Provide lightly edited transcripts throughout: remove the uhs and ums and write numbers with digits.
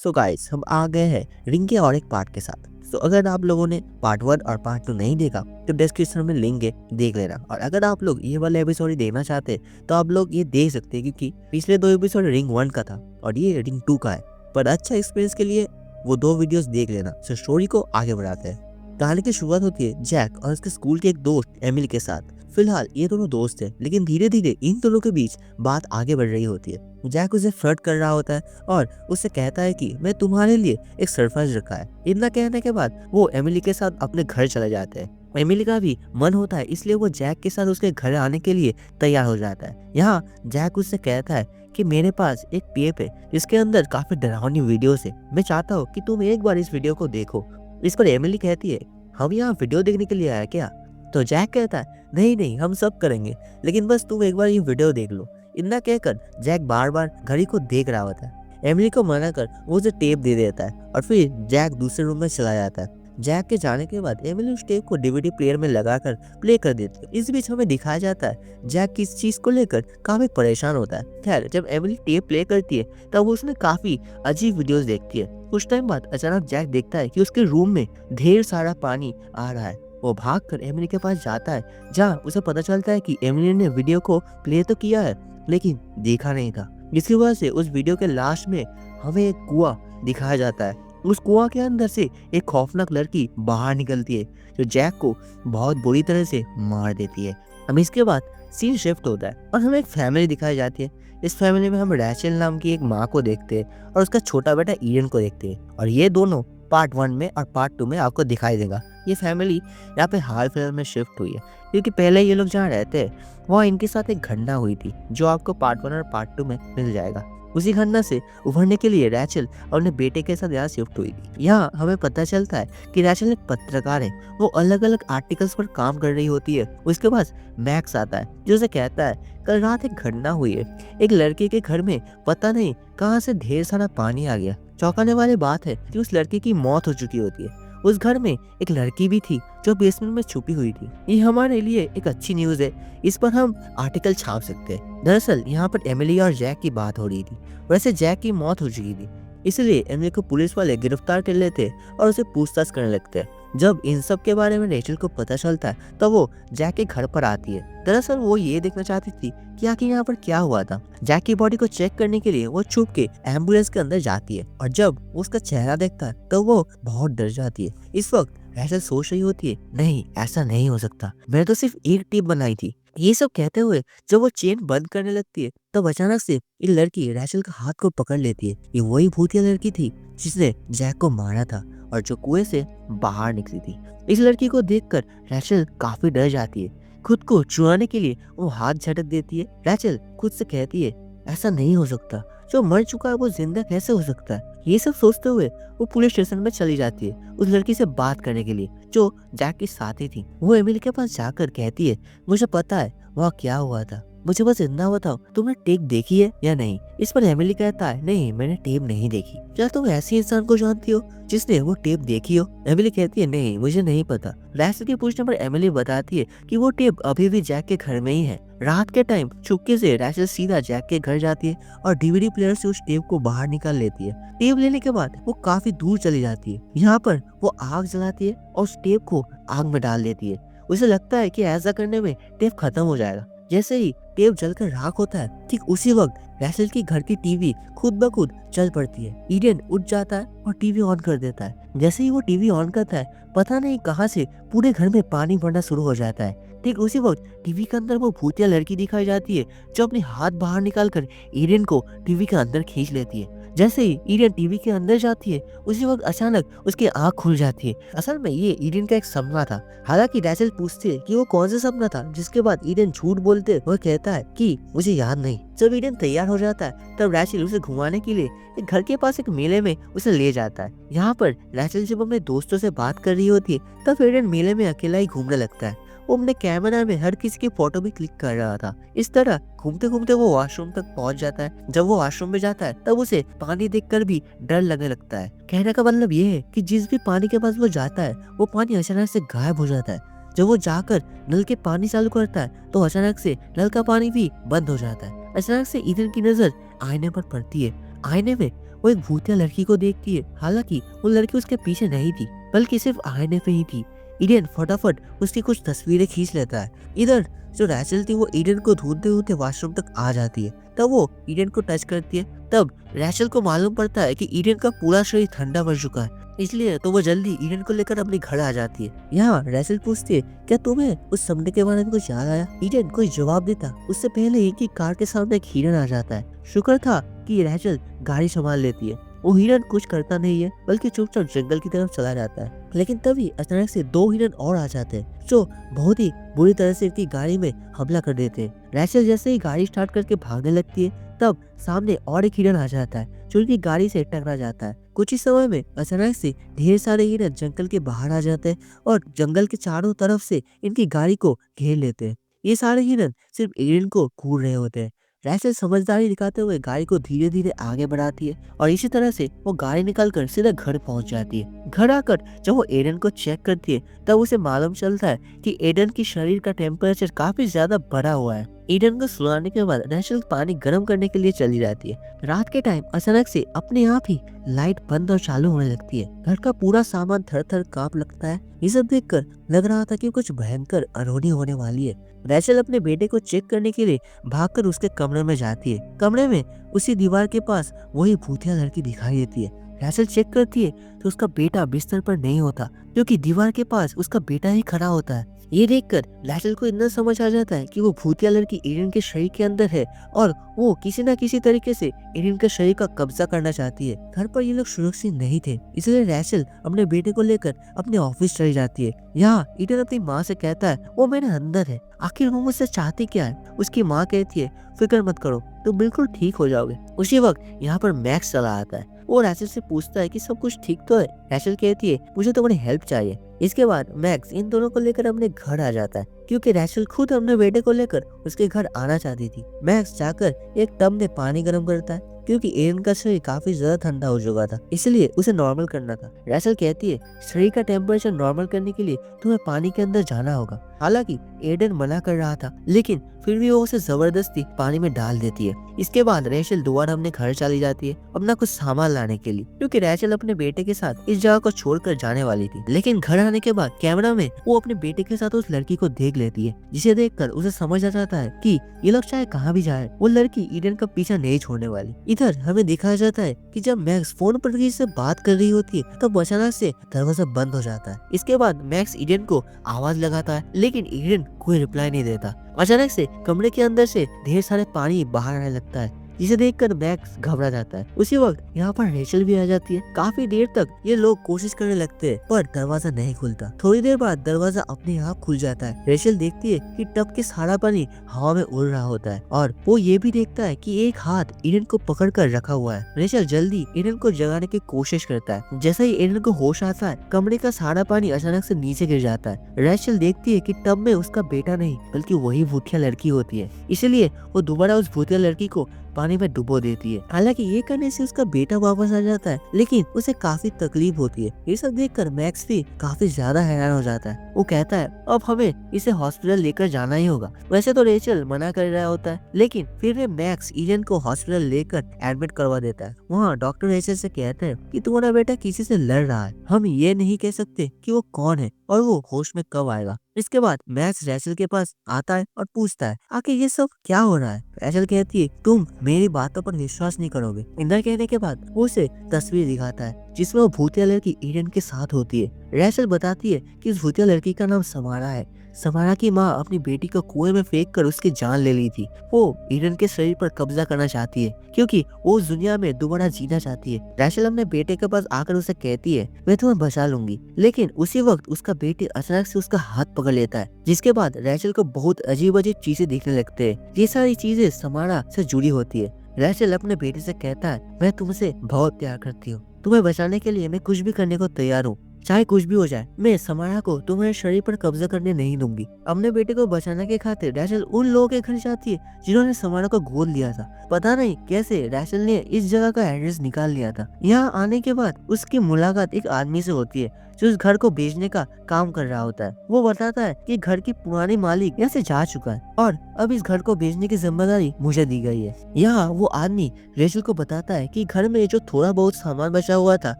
So guys हम आ गए हैं रिंग के और एक पार्ट के साथ। तो अगर आप लोगों ने पार्ट 1 और पार्ट 2 नहीं देखा तो डिस्क्रिप्शन में लिंक है, देख लेना। और अगर आप लोग ये वाला एपिसोड ही देखना चाहते हैं तो आप लोग ये देख सकते हैं, क्योंकि पिछले 2 एपिसोड रिंग 1 का था और ये रिंग 2 का है। पर अच्छा एक्सपीरियंस के लिए वो 2 वीडियोस देख लेना। सो स्टोरी को आगे बढ़ाते हैं। कहानी की शुरुआत होती है जैक और उसके स्कूल के एक दोस्त एमिली के साथ। फिलहाल ये दोनों दोस्त हैं, लेकिन धीरे धीरे इन दोनों के बीच बात आगे बढ़ रही होती है। जैक उसे फ्लर्ट कर रहा होता है और उससे कहता है कि मैं तुम्हारे लिए एक सरप्राइज रखा है। इतना कहने के बाद वो एमिली के साथ अपने घर चले जाते हैं। एमिली का भी मन होता है, इसलिए वो जैक के साथ उसके घर आने के लिए तैयार हो जाता है। यहाँ जैक उससे कहता है कि मेरे पास एक टेप है जिसके अंदर काफी डरावनी वीडियोस है। मैं चाहता हूँ कि तुम एक बार इस वीडियो को देखो। इस पर एमिली कहती है, हम यहाँ वीडियो देखने के लिए आया क्या? तो जैक कहता है, नहीं नहीं, हम सब करेंगे, लेकिन बस तुम एक बार ये वीडियो देख लो। इतना कहकर जैक बार बार घड़ी को देख रहा होता है। एमिली को मना कर वो उसे टेप दे देता है और फिर जैक दूसरे रूम में चला जाता है। जैक के जाने के बाद एमिली उस टेप को डीवीडी प्लेयर में लगाकर प्ले कर देती है। इस बीच हमें दिखाया जाता है जैक किस चीज को लेकर काफी परेशान होता है। खैर, जब एमिली टेप प्ले करती है तब वो उसमें काफी अजीब वीडियोस देखती है। कुछ टाइम बाद अचानक जैक देखता है कि उसके रूम में ढेर सारा पानी आ रहा है। वो भागकर एमिली के पास जाता है, जहाँ उसे पता चलता है कि एमिली ने वीडियो को प्ले तो किया है लेकिन देखा नहीं था। जिसकी वजह से उस वीडियो के लास्ट में हमें एक कुआं दिखाया जाता है। उस कुआं के अंदर से एक खौफनाक लड़की बाहर निकलती है जो जैक को बहुत बुरी तरह से मार देती है। अब इसके बाद सीन शिफ्ट होता है और हमें एक फैमिली दिखाई जाती है। इस फैमिली में हम रैचल नाम की एक माँ को देखते हैं और उसका छोटा बेटा ईडन को देखते हैं। और ये दोनों पार्ट 1 में और पार्ट 2 में आपको दिखाई देगा। ये फैमिली यहाँ पे हाल फिलहाल में शिफ्ट हुई है, क्योंकि पहले ये लोग जहाँ रहते हैं वहाँ इनके साथ एक घटना हुई थी जो आपको पार्ट 1 और पार्ट 2 में मिल जाएगा। उसी घटना से उभरने के लिए रैचल और अपने बेटे के साथ यहाँ शिफ्ट हुई थी। यहाँ हमें पता चलता है कि रैचल एक पत्रकार है। वो अलग अलग आर्टिकल्स पर काम कर रही होती है। उसके पास मैक्स आता है जो उसे कहता है, कल रात एक घटना हुई है। एक लड़के के घर में पता नहीं कहाँ से ढेर सारा पानी आ गया। चौंकाने वाली बात है कि उस लड़के की मौत हो चुकी होती है। उस घर में एक लड़की भी थी जो बेसमेंट में छुपी हुई थी। ये हमारे लिए एक अच्छी न्यूज़ है, इस पर हम आर्टिकल छाप सकते हैं। दरअसल यहाँ पर एमिली और जैक की बात हो रही थी। वैसे जैक की मौत हो चुकी थी, इसलिए एमिली को पुलिस वाले गिरफ्तार कर लेते और उसे पूछताछ करने लगते हैं। जब इन सब के बारे में रेचल को पता चलता है तो वो जैक के घर पर आती है। दरअसल वो ये देखना चाहती थी कि आखिर यहाँ पर क्या हुआ था। जैक की बॉडी को चेक करने के लिए वो छुप के एम्बुलेंस के अंदर जाती है और जब वो उसका चेहरा देखता है तो वो बहुत डर जाती है। इस वक्त रेचल सोच रही होती है, नहीं ऐसा नहीं हो सकता, मैंने तो सिर्फ एक टिप बनाई थी। ये सब कहते हुए जब वो चेन बंद करने लगती है तब अचानक से ये लड़की रेचल का हाथ को पकड़ लेती है। ये वही भूतिया लड़की थी जिसने जैक को मारा था और जो कुएं से बाहर निकली थी। इस लड़की को देखकर रेचल काफी डर जाती है। खुद को छुड़ाने के लिए वो हाथ झटक देती है। रेचल खुद से कहती है, ऐसा नहीं हो सकता, जो मर चुका है वो जिंदा कैसे हो सकता है। ये सब सोचते हुए वो पुलिस स्टेशन में चली जाती है उस लड़की से बात करने के लिए जो जैक की साथी थी। वो एमिली के पास जाकर कहती है, मुझे पता है वहाँ क्या हुआ था, मुझे बस इतना बताओ तुमने टेप देखी है या नहीं। इस पर एमिली कहता है, नहीं मैंने टेप नहीं देखी। क्या तुम ऐसी इंसान को जानती हो जिसने वो टेप देखी हो? एमिली कहती है, नहीं मुझे नहीं पता। रैचल के पूछने पर एमिली बताती है कि वो टेप अभी भी जैक के घर में ही है। रात के टाइम चुपके से रैचल सीधा जैक के घर जाती है और डीवीडी प्लेयर से उस टेप को बाहर निकाल लेती है। टेप लेने के बाद वो काफी दूर चली जाती है। यहाँ पर वो आग जलाती है और उस टेप को आग में डाल देती है। उसे लगता है कि ऐसा करने में टेप खत्म हो जाएगा। जैसे ही टेप जलकर राख होता है, ठीक उसी वक्त रैचल की घर की टीवी खुद ब खुद चल पड़ती है। ईडन उठ जाता है और टीवी ऑन कर देता है। जैसे ही वो टीवी ऑन करता है, पता नहीं कहां से पूरे घर में पानी पड़ना शुरू हो जाता है। ठीक उसी वक्त टीवी के अंदर वो भूतिया लड़की दिखाई जाती है जो अपने हाथ बाहर निकालकर ईडन को टीवी के अंदर खींच लेती है। जैसे ही ईडन टीवी के अंदर जाती है, उसी वक्त अचानक उसकी आंख खुल जाती है। असल में ये ईडन का एक सपना था। हालांकि रैचल पूछती है कि वो कौन सा सपना था, जिसके बाद ईडन झूठ बोलते वह कहता है कि मुझे याद नहीं। जब ईडन तैयार हो जाता है तब रैचल उसे घुमाने के लिए एक घर के पास एक मेले में उसे ले जाता है। यहाँ पर रैचल जब अपने दोस्तों से बात कर रही होती है तब ईडन मेले में अकेला ही घूमने लगता है। वो अपने कैमरा में हर किसी की फोटो भी क्लिक कर रहा था। इस तरह घूमते घूमते वो वॉशरूम तक पहुंच जाता है। जब वो वॉशरूम में जाता है तब उसे पानी देखकर भी डर लगने लगता है। कहने का मतलब ये है कि जिस भी पानी के पास वो जाता है वो पानी अचानक से गायब हो जाता है। जब वो जाकर नल के पानी चालू करता है तो अचानक से नल का पानी भी बंद हो जाता है। अचानक से ईडन की नजर आईने पर पड़ती है। आईने में वो एक भूतिया लड़की को देखती है। हालांकि वो लड़की उसके पीछे नहीं थी, बल्कि सिर्फ आईने पे ही थी। ईडन फटाफट उसकी कुछ तस्वीरें खींच लेता है। इधर जो रैचल थी वो ईडन को ढूंढते ढूंढते वॉशरूम तक आ जाती है। तब वो ईडन को टच करती है। तब रैचल को मालूम पड़ता है कि ईडन का पूरा शरीर ठंडा पड़ चुका है, इसलिए तो वो जल्दी ईडन को लेकर अपने घर आ जाती है। यहाँ रैचल पूछती है, क्या तुम्हें उस सपने के बारे में कुछ याद आया? ईडन कोई जवाब देता उससे पहले ही कि कार के सामने एक हिरन आ जाता है। शुक्र था कि रैचल गाड़ी संभाल लेती है। वो हिरन कुछ करता नहीं है, बल्कि चुपचाप जंगल की तरफ चला जाता है। लेकिन तभी अचानक से 2 हिरन और आ जाते हैं, जो बहुत ही बुरी तरह से इनकी गाड़ी में हमला कर देते हैं। रैचल जैसे ही गाड़ी स्टार्ट करके भागने लगती है, तब सामने और एक हिरन आ जाता है, जो इनकी गाड़ी से टकरा जाता है। कुछ ही समय में अचानक से ढेर सारे हिरन जंगल के बाहर आ जाते हैं और जंगल के चारों तरफ से इनकी गाड़ी को घेर लेते हैं। ये सारे हिरन सिर्फ ईडन को घूर रहे होते हैं। रैचल समझदारी दिखाते हुए गाड़ी को धीरे धीरे आगे बढ़ाती है और इसी तरह से वो गाड़ी निकालकर सीधा घर पहुंच जाती है। घर आकर जब वो एडन को चेक करती है, तब उसे मालूम चलता है कि एडन की शरीर का टेम्परेचर काफी ज्यादा बढ़ा हुआ है। ईडन को सुलाने के बाद रैचल पानी गर्म करने के लिए चली जाती है। रात के टाइम अचानक से अपने आप ही लाइट बंद और चालू होने लगती है। घर का पूरा सामान थर थर कांप लगता है। ये सब देखकर लग रहा था कि कुछ भयंकर अनहोनी होने वाली है। रैचल अपने बेटे को चेक करने के लिए भागकर उसके कमरे में जाती है। कमरे में उसी दीवार के पास वही भूतिया लड़की दिखाई देती है। रैचल चेक करती है तो उसका बेटा बिस्तर पर नहीं होता, क्योंकि दीवार के पास उसका बेटा ही खड़ा होता है। ये देखकर रैचल को इतना समझ आ जाता है कि वो भूतिया लड़की ईडन के शरीर के अंदर है और वो किसी न किसी तरीके से ईडन के शरीर का कब्जा करना चाहती है। घर पर ये लोग सुरक्षित नहीं थे, इसलिए रैचल अपने बेटे को लेकर अपने ऑफिस चली जाती है। यहाँ ईडन अपनी माँ से कहता है वो मेरे अंदर है, आखिर वो मुझसे चाहती क्या है। उसकी माँ कहती है फिक्र मत करो, तुम बिल्कुल ठीक हो जाओगे। उसी वक्त यहाँ पर मैक्स चला आता है। वो रैचल से पूछता है कि सब कुछ ठीक तो है। रैचल कहती है मुझे तुम्हारी हेल्प चाहिए। इसके बाद मैक्स इन दोनों को लेकर अपने घर आ जाता है, क्योंकि रैचल खुद अपने बेटे को लेकर उसके घर आना चाहती थी। मैक्स जाकर एक टब में पानी गर्म करता है, क्योंकि एडन का शरीर काफी ज्यादा ठंडा हो चुका था, इसलिए उसे नॉर्मल करना था। रैचल कहती है शरीर का टेम्परेचर नॉर्मल करने के लिए तुम्हें पानी के अंदर जाना होगा। हालांकि एडन मना कर रहा था, लेकिन फिर भी वो उसे जबरदस्ती पानी में डाल देती है। इसके बाद रैचल दोबारा अपने घर चली जाती है अपना कुछ सामान लाने के लिए, क्योंकि रैचल अपने बेटे के साथ इस जगह को छोड़कर जाने वाली थी। लेकिन घर आने के बाद कैमरा में वो अपने बेटे के साथ उस लड़की को देख लेती है, जिसे देखकर उसे समझ आ जाता है कि ये लोग चाहे कहाँ भी जाए, वो लड़की ईडन का पीछा नहीं छोड़ने वाली। इधर हमें दिखाया जाता है कि जब मैक्स फोन पर किसी से बात कर रही होती है, तो अचानक से दरवाजा बंद हो जाता है। इसके बाद मैक्स ईडन को आवाज लगाता है, लेकिन ईडन कोई रिप्लाई नहीं देता। अचानक से कमरे के अंदर से ढेर सारे पानी बाहर आने लगता है, जिसे देखकर मैक्स घबरा जाता है। उसी वक्त यहाँ पर रेचल भी आ जाती है। काफी देर तक ये लोग कोशिश करने लगते हैं, पर दरवाजा नहीं खुलता। थोड़ी देर बाद दरवाजा अपने आप खुल जाता है। रेचल देखती है कि टब के सारा पानी हवा में उड़ रहा होता है, और वो ये भी देखता है कि एक हाथ ईडन को पकड़ कर रखा हुआ है। रेचल जल्दी ईडन को जगाने की कोशिश करता है। जैसे ही ईडन को होश आता है, कमरे का सारा पानी अचानक से नीचे गिर जाता है। रेचल देखती है कि टब में उसका बेटा नहीं, बल्कि वही भूतिया लड़की होती है, इसलिए वो दोबारा उस भूतिया लड़की को पानी में डुबो देती है। हालांकि ये करने से उसका बेटा वापस आ जाता है, लेकिन उसे काफी तकलीफ होती है। ये सब देखकर मैक्स भी काफी ज्यादा हैरान हो जाता है। वो कहता है अब हमें इसे हॉस्पिटल लेकर जाना ही होगा। वैसे तो रेचल मना कर रहा होता है, लेकिन फिर भी मैक्स ईडन को हॉस्पिटल लेकर एडमिट करवा देता है। वहाँ डॉक्टर रेचल से कहते हैं कि तुम्हारा बेटा किसी से लड़ रहा है, हम ये नहीं कह सकते कि वो कौन है और वो होश में कब आएगा। इसके बाद मैक्स रैचल के पास आता है और पूछता है आखिर ये सब क्या हो रहा है। रैचल कहती है तुम मेरी बातों पर विश्वास नहीं करोगे। इतना कहने के बाद वो उसे तस्वीर दिखाता है, जिसमें वो भूतिया लड़की ईडन के साथ होती है। रैचल बताती है कि इस भूतिया लड़की का नाम समारा है। समारा की माँ अपनी बेटी को कुएं में फेंक कर उसकी जान ले ली थी। वो ईडन के शरीर पर कब्जा करना चाहती है, क्योंकि वो उस दुनिया में दोबारा जीना चाहती है। रैचल अपने बेटे के पास आकर उसे कहती है मैं तुम्हें बचा लूंगी, लेकिन उसी वक्त उसका बेटे अचानक से उसका हाथ पकड़ लेता है, जिसके बाद रैचल को बहुत अजीब अजीब चीजें दिखने लगते हैं। ये सारी चीजें समारा से जुड़ी होती है। रैचल अपने बेटे से कहता है मैं तुमसे बहुत प्यार करती हूँ, तुम्हें बचाने के लिए मैं कुछ भी करने को तैयार हूँ, चाहे कुछ भी हो जाए। मैं समारा को तुम्हारे शरीर पर कब्जा करने नहीं दूंगी। अपने बेटे को बचाने के खातिर रैचल उन लोगों के घर जाती है जिन्होंने समारा को गोद लिया था। पता नहीं कैसे रैचल ने इस जगह का एड्रेस निकाल लिया था। यहाँ आने के बाद उसकी मुलाकात एक आदमी से होती है जो उस घर को बेचने का काम कर रहा होता है। वो बताता है कि घर की पुरानी मालिक यहाँ से जा चुका है और अब इस घर को बेचने की जिम्मेदारी मुझे दी गई है। यहाँ वो आदमी रेचल को बताता है कि घर में जो थोड़ा बहुत सामान बचा हुआ था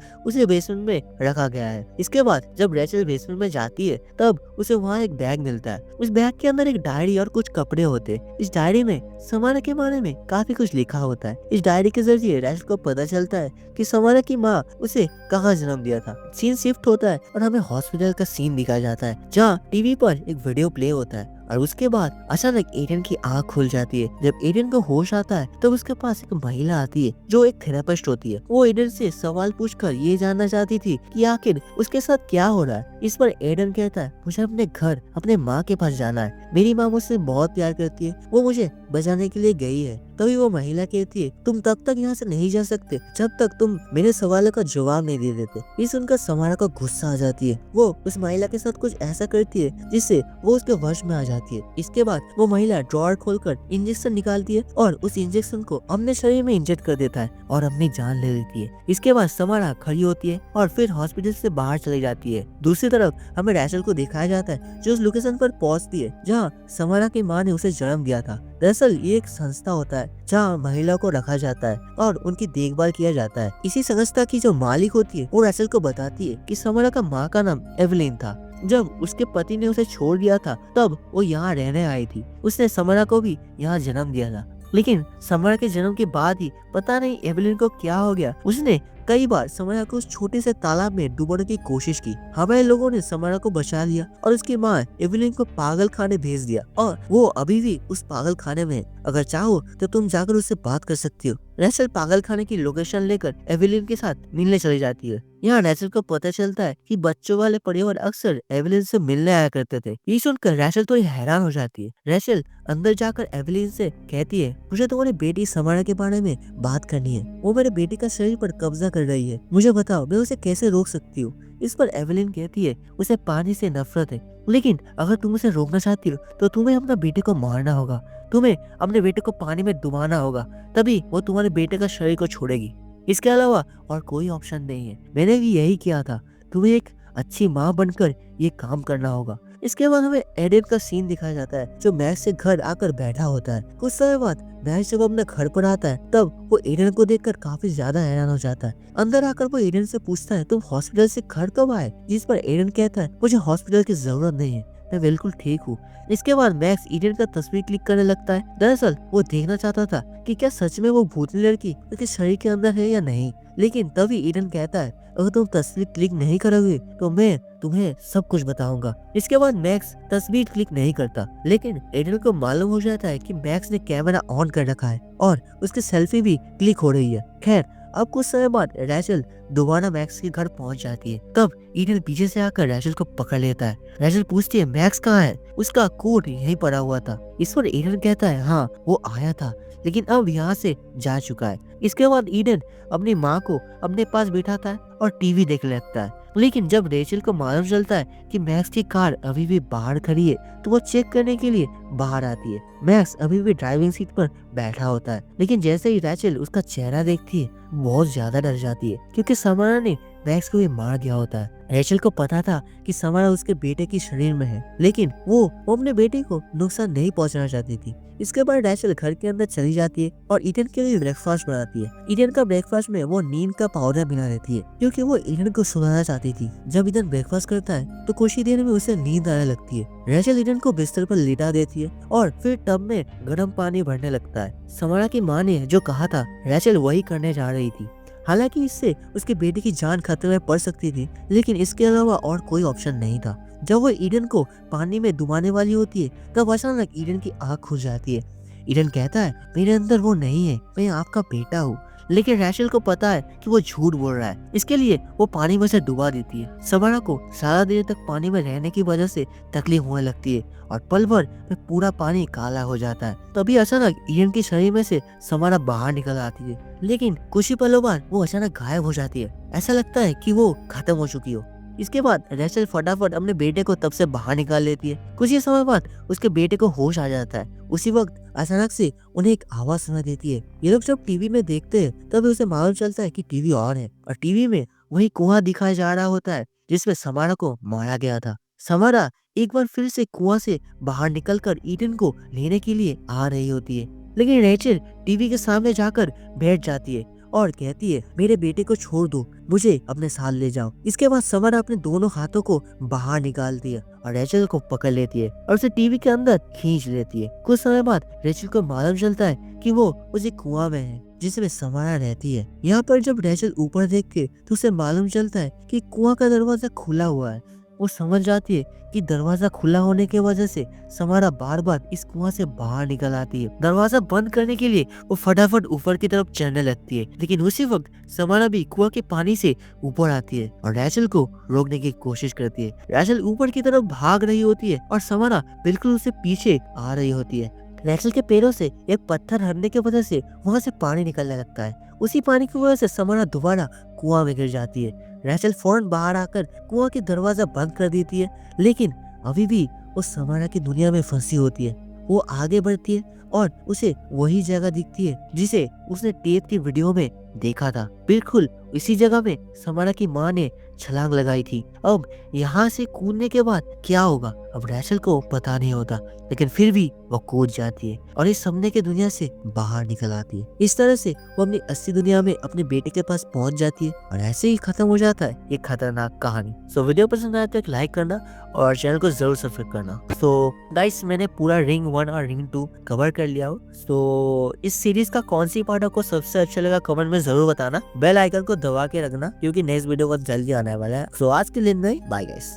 उसे बेसमेंट में रखा गया है। इसके बाद जब रेचल बेसमेंट में जाती है तब उसे वहाँ एक बैग मिलता है। उस बैग के अंदर एक डायरी और कुछ कपड़े होते हैं। इस डायरी में समारा के बारे में काफी कुछ लिखा होता है। इस डायरी के जरिए रेचल को पता चलता है कि समारा की माँ उसे कहाँ जन्म दिया था। सीन शिफ्ट होता है और हमें हॉस्पिटल का सीन दिखाया जाता है जहाँ टीवी पर एक वीडियो प्ले होता है और उसके बाद अचानक एडन की आंख खुल जाती है। जब एडन को होश आता है तब उसके पास एक महिला आती है जो एक थेरेपिस्ट होती है। वो एडन से सवाल पूछकर ये जानना चाहती थी कि आखिर उसके साथ क्या हो रहा है। इस पर एडन कहता है मुझे अपने घर अपने माँ के पास जाना है। मेरी माँ मुझसे बहुत प्यार करती है, वो मुझे बचाने के लिए गई है। तभी वो महिला कहती है तुम तब तक यहाँ से नहीं जा सकते जब तक तुम मेरे सवालों का जवाब नहीं दे देते। ये सुनकर समारा को गुस्सा आ जाती है। वो उस महिला के साथ कुछ ऐसा करती है जिससे वो उसके वश में आ जाती है। इसके बाद वो महिला ड्रॉअर खोलकर इंजेक्शन निकालती है और उस इंजेक्शन को अपने शरीर में इंजेक्ट कर देता है और अपनी जान ले लेती है। इसके बाद समारा खड़ी होती है और फिर हॉस्पिटल से बाहर चली जाती है। दूसरी तरफ हमें रेचल को दिखाया जाता है जो उस लोकेशन पर पहुंचती है जहाँ समारा की माँ ने उसे जन्म दिया था। दरअसल ये एक संस्था होता है जहाँ महिला को रखा जाता है और उनकी देखभाल किया जाता है। इसी संस्था की जो मालिक होती है वो रेचल को बताती है कि समारा का माँ का नाम एवलिन था। जब उसके पति ने उसे छोड़ दिया था तब वो यहाँ रहने आई थी। उसने समारा को भी यहाँ जन्म दिया था, लेकिन समारा के जन्म के बाद ही पता नहीं एवलिन को क्या हो गया। उसने कई बार समारा को उस छोटे से तालाब में डुबाने की कोशिश की। हमारे लोगों ने समारा को बचा लिया और उसकी माँ एवलिन को पागल खाने भेज दिया और वो अभी भी उस पागल खाने में है। अगर चाहो तो तुम जाकर उससे बात कर सकती हो। रेचल पागल खाने की लोकेशन लेकर एवलिन के साथ मिलने चली जाती है। यहाँ रेचल को पता चलता है कि बच्चों वाले परिवार अक्सर एवलिन से मिलने आया करते थे। ये सुनकर रेचल तो हैरान हो जाती है। रेचल अंदर जाकर एवलिन से कहती है मुझे तुम्हारी बेटी समारा के बारे में बात करनी है। वो मेरे बेटी का शरीर पर कब्जा कर रही है, मुझे बताओ मैं उसे कैसे रोक सकती हूँ। इस पर एवलिन कहती है उसे पानी से नफरत है, लेकिन अगर तुम उसे रोकना चाहती हो तो तुम्हें अपना बेटे को मारना होगा। तुम्हें अपने बेटे को पानी में डुबाना होगा, तभी वो तुम्हारे बेटे का शरीर को छोड़ेगी। इसके अलावा और कोई ऑप्शन नहीं है। मैंने भी यही किया था। तुम्हें एक अच्छी माँ बनकर ये काम करना होगा। इसके बाद हमें एडन का सीन दिखाया जाता है जो मैक्स से घर आकर बैठा होता है। कुछ समय बाद मैक्स जब अपने घर पर आता है तब वो एडन को देखकर काफी ज्यादा हैरान हो जाता है। अंदर आकर वो एडन से पूछता है तुम हॉस्पिटल से घर कब आए? जिस पर एडन कहता है मुझे हॉस्पिटल की जरूरत नहीं है, मैं बिल्कुल ठीक हूँ। इसके बाद मैक्स ईडन का तस्वीर क्लिक करने लगता है। दरअसल वो देखना चाहता था कि क्या सच में वो भूतनी लड़की उसके शरीर के अंदर है या नहीं। लेकिन तभी ईडन कहता है अगर तुम तस्वीर क्लिक नहीं करोगे तो मैं तुम्हें सब कुछ बताऊंगा। इसके बाद मैक्स तस्वीर क्लिक नहीं करता, लेकिन ईडन को मालूम हो जाता है कि मैक्स ने कैमरा ऑन कर रखा है और उसकी सेल्फी भी क्लिक हो रही है। खैर अब कुछ समय बाद रेचल दोबारा मैक्स के घर पहुंच जाती है। तब ईडन पीछे से आकर रेचल को पकड़ लेता है। रेचल पूछती है मैक्स कहाँ है? उसका कोट यहीं पड़ा हुआ था। इस पर ईडन कहता है हाँ वो आया था, लेकिन अब यहाँ से जा चुका है। इसके बाद ईडन अपनी माँ को अपने पास बिठाता है और टीवी देखने लगता है। लेकिन जब रेचल को मालूम चलता है कि मैक्स की कार अभी भी बाहर खड़ी है तो वो चेक करने के लिए बाहर आती है। मैक्स अभी भी ड्राइविंग सीट पर बैठा होता है, लेकिन जैसे ही रेचल उसका चेहरा देखती है बहुत ज्यादा डर जाती है क्योंकि समारा ने मैक्स को भी मार दिया होता है। रेचल को पता था कि समारा उसके बेटे की शरीर में है, लेकिन वो अपने बेटे को नुकसान नहीं पहुंचाना चाहती थी। इसके बाद रेचल घर के अंदर चली जाती है और ईडन के लिए ब्रेकफास्ट बनाती है। ईडन का ब्रेकफास्ट में वो नींद का पाउडर मिला देती है क्योंकि वो ईडन को सुलाना चाहती थी। जब ईडन ब्रेकफास्ट करता है तो कुछ ही देर में उसे नींद आने लगती है। रेचल ईडन को बिस्तर पर लिटा देती है और फिर टब में गर्म पानी भरने लगता है। समारा की माँ ने जो कहा था रेचल वही करने जा रही थी। हालांकि इससे उसके बेटे की जान खतरे में पड़ सकती थी, लेकिन इसके अलावा और कोई ऑप्शन नहीं था। जब वो ईडन को पानी में डुबाने वाली होती है तब अचानक ईडन की आंख खुल जाती है। ईडन कहता है मेरे अंदर वो नहीं है, मैं आपका बेटा हूँ। लेकिन रेचल को पता है कि वो झूठ बोल रहा है, इसके लिए वो पानी में से डुबा देती है। समारा को सारा देर तक पानी में रहने की वजह से तकलीफ होने लगती है और पल भर में पूरा पानी काला हो जाता है। तभी अचानक ईडन के शरीर में से समारा बाहर निकल आती है, लेकिन कुछ ही पलों बाद वो अचानक गायब हो जाती है। ऐसा लगता है कि वो खत्म हो चुकी हो। इसके बाद रेचल फटाफट अपने बेटे को तब से बाहर निकाल लेती है। कुछ ही समय बाद उसके बेटे को होश आ जाता है। उसी वक्त अचानक से उन्हें एक आवाज सुनाई देती है। ये लोग जब टीवी में देखते हैं तभी उसे मालूम चलता है कि टीवी ऑन है और टीवी में वही कुआं दिखाया जा रहा होता है जिसमें समारा को मारा गया था। समारा एक बार फिर से कुआं से बाहर निकलकर ईडन को लेने के लिए आ रही होती है, लेकिन रेचल टीवी के सामने जाकर बैठ जाती है और कहती है, मेरे बेटे को छोड़ दो, मुझे अपने साथ ले जाओ। इसके बाद समारा अपने दोनों हाथों को बाहर निकालती है और रेचल को पकड़ लेती है और उसे टीवी के अंदर खींच लेती है। कुछ समय बाद रेचल को मालूम चलता है कि वो उसी कुआं में है जिसमें समारा रहती है। यहाँ पर जब रेचल ऊपर देखती है तो उसे मालूम चलता है कि कुआं का दरवाजा खुला हुआ है। वो समझ जाती है कि दरवाजा खुला होने की वजह से समारा बार बार इस कुआं से बाहर निकल आती है। दरवाजा बंद करने के लिए वो फटाफट ऊपर की तरफ चढ़ने लगती है, लेकिन उसी वक्त समारा भी कुआं के पानी से ऊपर आती है और रैचल को रोकने की कोशिश करती है। रैचल ऊपर की तरफ भाग रही होती है और समारा बिल्कुल उसे पीछे आ रही होती है। रैचल के पैरों से एक पत्थर हटने की वजह से वहां से पानी निकलने लगता है। उसी पानी की वजह से समारा दोबारा कुआं में गिर जाती है। रैचल फौरन बाहर आकर कुआं की दरवाजा बंद कर देती है, लेकिन अभी भी वो समारा की दुनिया में फंसी होती है। वो आगे बढ़ती है और उसे वही जगह दिखती है जिसे उसने टेप की वीडियो में देखा था। बिल्कुल इसी जगह में समारा की माँ ने छलांग लगाई थी। अब यहाँ से कूदने के बाद क्या होगा अब रैचल को पता नहीं होता, लेकिन फिर भी वो कूद जाती है और इस सपने की दुनिया से बाहर निकल आती है। इस तरह से वो अपनी असली दुनिया में अपने बेटे के पास पहुंच जाती है और ऐसे ही खत्म हो जाता है ये खतरनाक कहानी। सो वीडियो पसंद आया तो एक लाइक करना और चैनल को जरूर सब्सक्राइब करना। सो गाइस, मैंने पूरा रिंग 1 और रिंग 2 कवर कर लिया हो। सो इस सीरीज का कौन सी पार्ट आपको सबसे अच्छा लगा कमेंट में जरूर बताना। बेल आइकन को दबा के रखना क्योंकि नेक्स्ट वीडियो बहुत जल्दी आने वाला है। सो आज के लिए नहीं, बाय गाइस।